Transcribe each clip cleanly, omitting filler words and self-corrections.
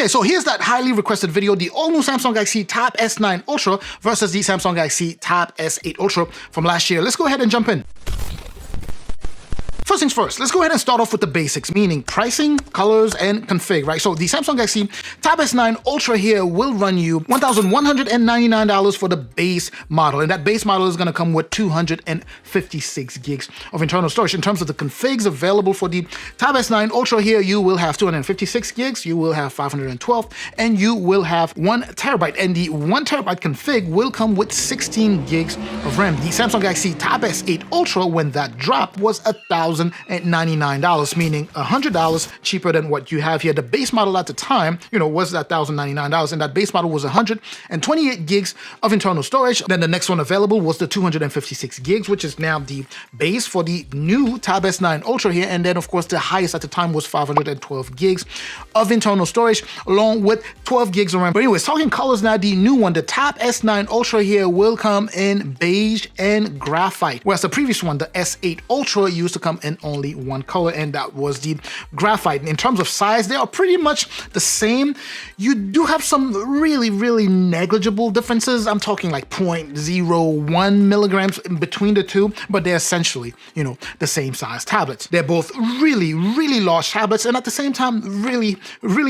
Okay, so here's that highly requested video, the all-new Samsung Galaxy Tab S9 Ultra versus the Samsung Galaxy Tab S8 Ultra from last year. Let's go ahead and jump in. First things first, let's go ahead and start off with the basics, meaning pricing, colors, and config, right? So the Samsung Galaxy Tab S9 Ultra here will run you $1,199 for the base model, and that base model is going to come with 256 gigs of internal storage. In terms of the configs available for the Tab S9 Ultra here, you will have 256 gigs, you will have 512, and you will have 1 terabyte, and the 1 terabyte config will come with 16 gigs of RAM. The Samsung Galaxy Tab S8 Ultra, when that dropped, was $1,099, meaning $100 cheaper than what you have here. The base model at the time, was that $1,099, and that base model was 128 gigs of internal storage. Then the next one available was the 256 gigs, which is now the base for the new Tab S9 Ultra here. And then, of course, the highest at the time was 512 gigs of internal storage, along with 12 gigs of RAM. But anyways, talking colors now, the new one, the Tab S9 Ultra here, will come in beige and graphite, whereas the previous one, the S8 Ultra, used to come in only one color, and that was the graphite. In terms of size, they are pretty much the same. You do have some really negligible differences. I'm talking like 0.01 milligrams in between the two, but they're essentially, the same size tablets. They're both really large tablets, and at the same time, really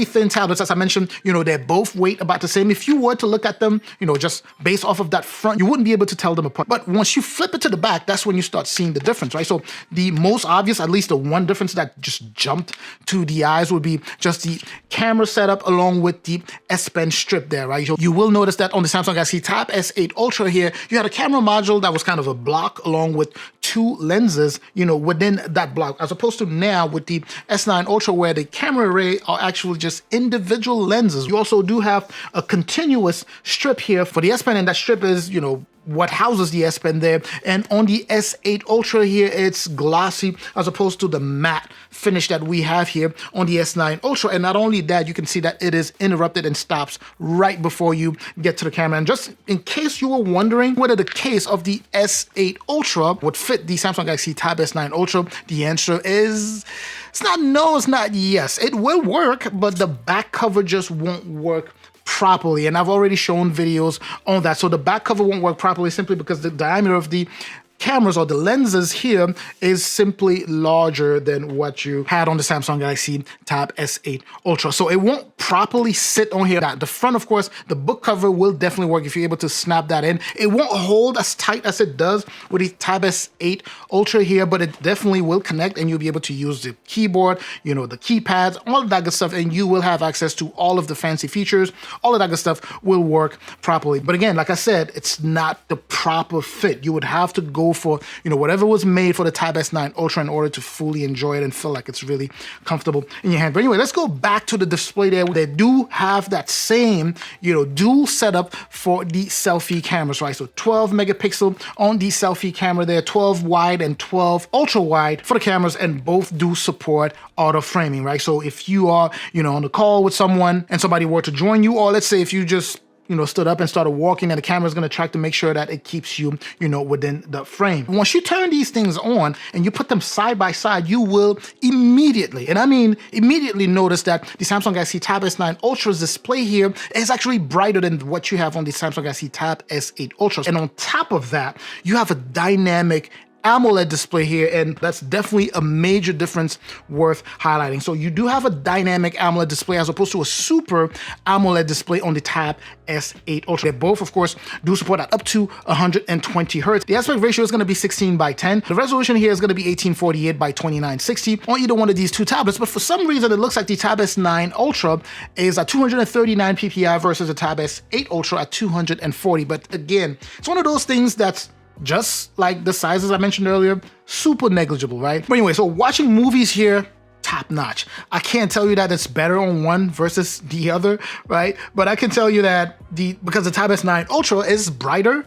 thin tablets. As I mentioned, they're both weight about the same. If you were to look at them, just based off of that front, you wouldn't be able to tell them apart. But once you flip it to the back, that's when you start seeing the difference, right? So the most obvious, at least the one difference that just jumped to the eyes, would be just the camera setup along with the S Pen strip there, right? So you will notice that on the Samsung Galaxy Tab S8 Ultra here, you had a camera module that was kind of a block along with 2 lenses, within that block, as opposed to now with the S9 Ultra where the camera array are actually just individual lenses. You also do have a continuous strip here for the S Pen, and that strip is, what houses the S Pen there. And on the S8 Ultra here, it's glossy as opposed to the matte finish that we have here on the S9 Ultra. And not only that, you can see that it is interrupted and stops right before you get to the camera. And just in case you were wondering whether the case of the S8 Ultra would fit the Samsung Galaxy Tab S9 Ultra, the answer is it's not no, it's not yes. It will work, but the back cover just won't work properly, and I've already shown videos on that. So the back cover won't work properly simply because the diameter of the cameras or the lenses here is simply larger than what you had on the Samsung Galaxy Tab S8 Ultra. So it won't properly sit on here. Now, the front, of course, the book cover will definitely work if you're able to snap that in. It won't hold as tight as it does with the Tab S8 Ultra here, but it definitely will connect, and you'll be able to use the keyboard, the keypads, all of that good stuff, and you will have access to all of the fancy features. All of that good stuff will work properly. But again, like I said, it's not the proper fit. You would have to go for whatever was made for the Tab S9 Ultra in order to fully enjoy it and feel like it's really comfortable in your hand. But anyway, let's go back to the display there. They do have that same dual setup for the selfie cameras, right? So 12 megapixel on the selfie camera there, 12 wide and 12 ultra wide for the cameras, and both do support auto framing, right? So if you are on the call with someone and somebody were to join you, or let's say if you just stood up and started walking, and the camera is going to track to make sure that it keeps you, within the frame. Once you turn these things on and you put them side by side, you will immediately, and I mean immediately, notice that the Samsung Galaxy Tab S9 Ultra's display here is actually brighter than what you have on the Samsung Galaxy Tab S8 Ultra. And on top of that, you have a dynamic AMOLED display here, and that's definitely a major difference worth highlighting. So you do have a dynamic AMOLED display as opposed to a super AMOLED display on the Tab S8 Ultra. They both, of course, do support that up to 120 Hertz. The aspect ratio is going to be 16:10. The resolution here is going to be 1848 by 2960 on either one of these two tablets, but for some reason it looks like the Tab S9 Ultra is at 239 ppi versus the Tab S8 Ultra at 240. But again, it's one of those things that's just like the sizes I mentioned earlier, super negligible, right? But anyway, so watching movies here, top notch. I can't tell you that it's better on one versus the other, right? But I can tell you that because the Tab S9 Ultra is brighter,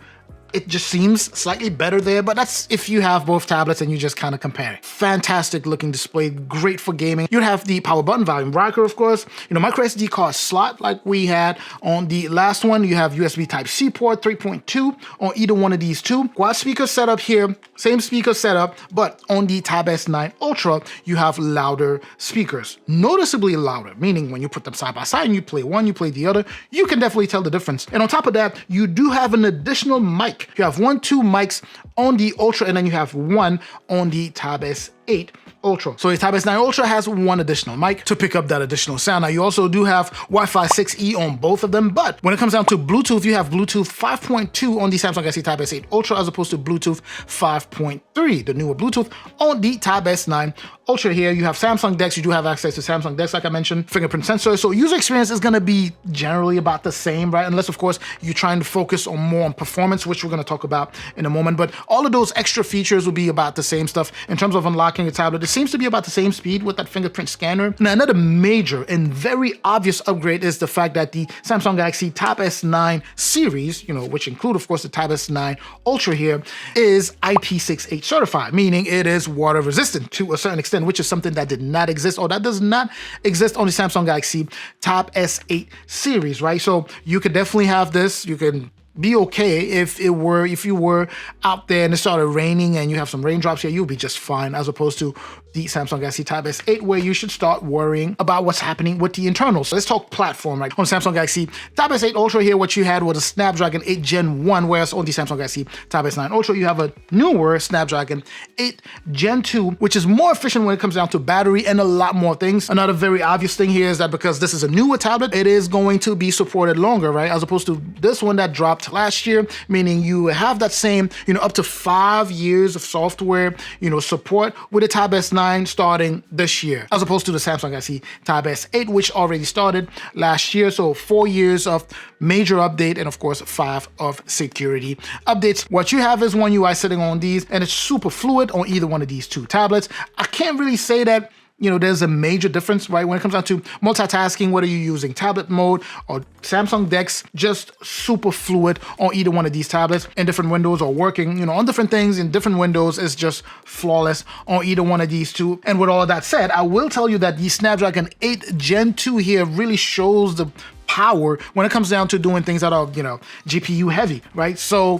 it just seems slightly better there, but that's if you have both tablets and you just kind of compare it. Fantastic looking display, great for gaming. You'd have the power button, volume rocker, of course, micro SD card slot like we had on the last one. You have USB Type-C port, 3.2 on either one of these two. Quad speaker setup here, same speaker setup, but on the Tab S9 Ultra, you have louder speakers, noticeably louder, meaning when you put them side by side and you play one, you play the other, you can definitely tell the difference. And on top of that, you do have an additional mic. You have two mics on the Ultra, and then you have one on the Tab S8 Ultra. So the Tab S9 Ultra has one additional mic to pick up that additional sound. Now you also do have Wi-Fi 6E on both of them, but when it comes down to Bluetooth, you have Bluetooth 5.2 on the Samsung Galaxy Tab S8 Ultra as opposed to Bluetooth 5.3, the newer Bluetooth on the Tab S9 Ultra here. You have Samsung DeX, you do have access to Samsung DeX, like I mentioned, fingerprint sensor. So user experience is gonna be generally about the same, right? Unless of course you're trying to focus on more on performance, which we're gonna talk about in a moment, but all of those extra features will be about the same stuff. In terms of unlocking a tablet, it seems to be about the same speed with that fingerprint scanner. Now another major and very obvious upgrade is the fact that the Samsung Galaxy Tab S9 series, which include of course the Tab S9 Ultra here, is IP68 certified, meaning it is water resistant to a certain extent, which is something that did not exist, or that does not exist on the Samsung Galaxy Tab S8 series, right? So you could definitely have this. You can be okay if you were out there and it started raining and you have some raindrops here, you'll be just fine, as opposed to the Samsung Galaxy Tab S8, where you should start worrying about what's happening with the internals. So let's talk platform, right? On Samsung Galaxy Tab S8 Ultra here, what you had was a Snapdragon 8 Gen 1, whereas on the Samsung Galaxy Tab S9 Ultra, you have a newer Snapdragon 8 Gen 2, which is more efficient when it comes down to battery and a lot more things. Another very obvious thing here is that because this is a newer tablet, it is going to be supported longer, right? As opposed to this one that dropped last year, meaning you have that same, up to 5 years of software, support with the Tab S9 starting this year, as opposed to the Samsung Galaxy Tab S8, which already started last year. So 4 years of major update and of course 5 of security updates. What you have is One UI sitting on these, and it's super fluid on either one of these two tablets. I can't really say that there's a major difference, right? When it comes down to multitasking, whether you're using tablet mode or Samsung DeX, just super fluid on either one of these tablets in different windows, or working, on different things in different windows is just flawless on either one of these two. And with all of that said, I will tell you that the Snapdragon 8 Gen 2 here really shows the power when it comes down to doing things that are, GPU heavy, right? So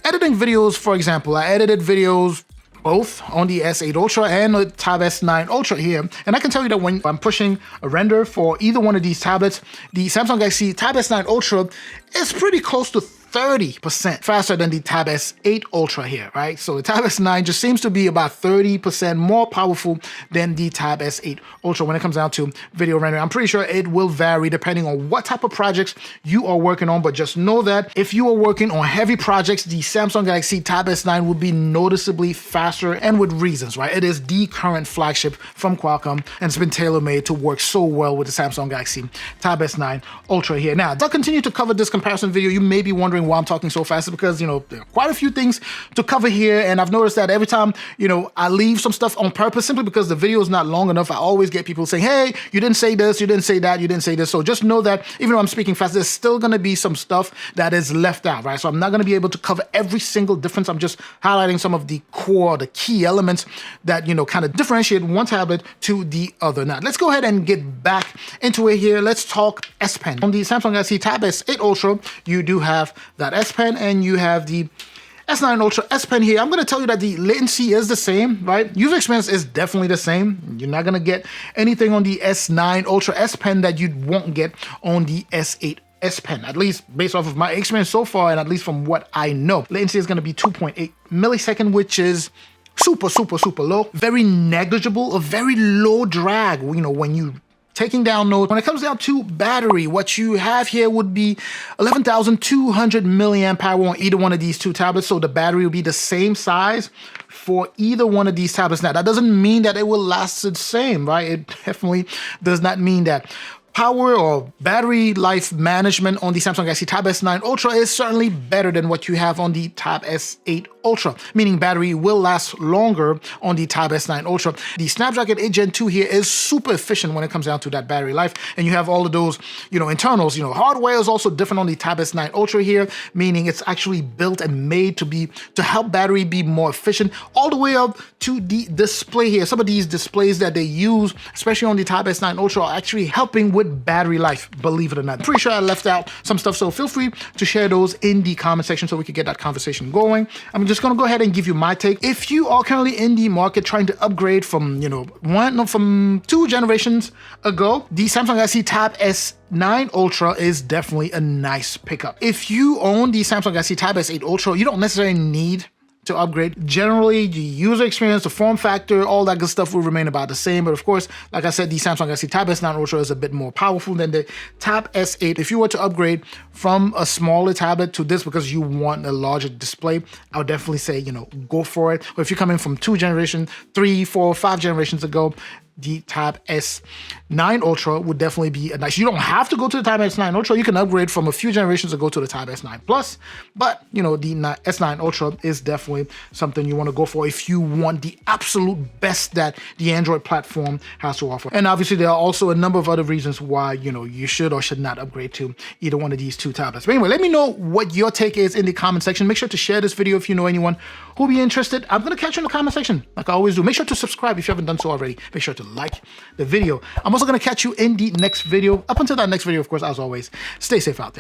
editing videos, for example, I edited videos both on the S8 Ultra and the Tab S9 Ultra here. And I can tell you that when I'm pushing a render for either one of these tablets, the Samsung Galaxy Tab S9 Ultra is pretty close to 30% faster than the Tab S8 Ultra here, right? So the Tab S9 just seems to be about 30% more powerful than the Tab S8 Ultra when it comes down to video rendering. I'm pretty sure it will vary depending on what type of projects you are working on, but just know that if you are working on heavy projects, the Samsung Galaxy Tab S9 will be noticeably faster, and with reasons, right? It is the current flagship from Qualcomm, and it's been tailor-made to work so well with the Samsung Galaxy Tab S9 Ultra here. Now, as I continue to cover this comparison video, you may be wondering why I'm talking so fast, because there are quite a few things to cover here, and I've noticed that every time I leave some stuff on purpose simply because the video is not long enough. I always get people saying, hey, you didn't say this, you didn't say that, you didn't say this. So just know that even though I'm speaking fast, there's still going to be some stuff that is left out, right? So I'm not going to be able to cover every single difference. I'm just highlighting some of the core, the key elements that kind of differentiate one tablet to the other. Now let's go ahead and get back into it here. Let's talk S Pen. On the Samsung Galaxy Tab S8 Ultra, you do have that S Pen, and you have the S9 Ultra S Pen here. I'm going to tell you that the latency is the same, right? User experience is definitely the same. You're not going to get anything on the S9 Ultra S Pen that you won't get on the S8 S Pen, at least based off of my experience so far, and at least from what I know. Latency is going to be 2.8 millisecond, which is super low, very negligible, a very low drag, when you taking down notes. When it comes down to battery, what you have here would be 11,200 milliamp hour on either one of these two tablets. So the battery will be the same size for either one of these tablets. Now, that doesn't mean that it will last the same, right? It definitely does not mean that. Power or battery life management on the Samsung Galaxy Tab S9 Ultra is certainly better than what you have on the Tab S8 Ultra, meaning battery will last longer on the Tab S9 Ultra. The Snapdragon 8 Gen 2 here is super efficient when it comes down to that battery life, and you have all of those, internals. Hardware is also different on the Tab S9 Ultra here, meaning it's actually built and made to help battery be more efficient, all the way up to the display here. Some of these displays that they use, especially on the Tab S9 Ultra, are actually helping with battery life, believe it or not. Pretty sure I left out some stuff, so feel free to share those in the comment section so we can get that conversation going. I'm just gonna go ahead and give you my take. If you are currently in the market trying to upgrade from, from 2 generations ago, the Samsung Galaxy Tab S9 Ultra is definitely a nice pickup. If you own the Samsung Galaxy Tab S8 Ultra, you don't necessarily need to upgrade. Generally, the user experience, the form factor, all that good stuff will remain about the same. But of course, like I said, the Samsung Galaxy Tab S9 Ultra is a bit more powerful than the Tab S8. If you were to upgrade from a smaller tablet to this because you want a larger display, I would definitely say, go for it. Or if you're coming from 2 generations, 3, 4, 5 generations ago, the Tab S9 Ultra would definitely be a nice. You don't have to go to the Tab S9 Ultra. You can upgrade from a few generations ago to the Tab S9 Plus, but the S9 Ultra is definitely something you want to go for if you want the absolute best that the Android platform has to offer. And obviously, there are also a number of other reasons why you should or should not upgrade to either one of these 2 tablets. But anyway, let me know what your take is in the comment section. Make sure to share this video if you know anyone who'll be interested. I'm gonna catch you in the comment section like I always do. Make sure to subscribe if you haven't done so already. Make sure to like the video. I'm also going to catch you in the next video. Up until that next video, of course, as always, stay safe out there.